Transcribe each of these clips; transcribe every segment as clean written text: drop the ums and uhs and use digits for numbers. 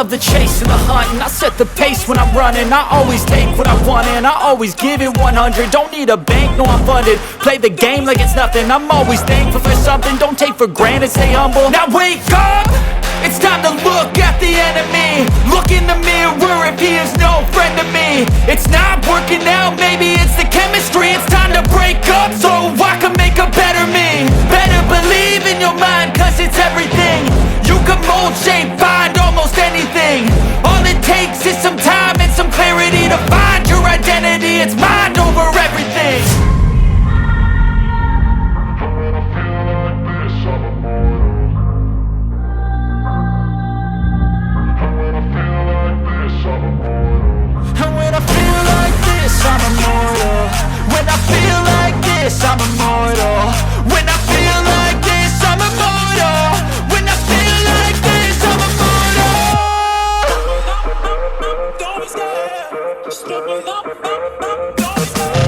love the chase and the hunt, and I set the pace when I'm running. I always take what I want and I always give it 100. Don't need a bank, no I'm funded. Play the game like it's nothing. I'm always thankful for something. Don't take for granted, stay humble. Now wake up! It's time to look at the enemy. Look in the mirror if he is no friend to me. It's not working out, maybe it's the chemistry. It's time to break up so I can make a better me. Better believe in your mind, cause it's everything. You can mold, shape, find almost anything. All it takes is some time and some clarity to find your identity. It's mind over everything. I'm immortal. When I feel like this, I'm immortal. When I feel like this, I'm immortal. When I feel like this, I'm immortal. Don't be scared. Just step it up. Don't be scared.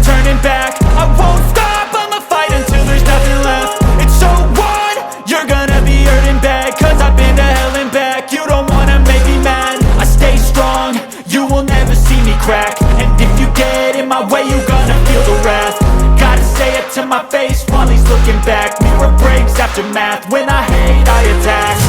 Turning back, I won't stop, I'ma fight until there's nothing left. It's so on, you're gonna be hurting bad, cause I've been to hell and back. You don't wanna make me mad, I stay strong, you will never see me crack. And if you get in my way, you're gonna feel the wrath. Gotta say it to my face while he's looking back. Mirror breaks after math, when I hate I attack.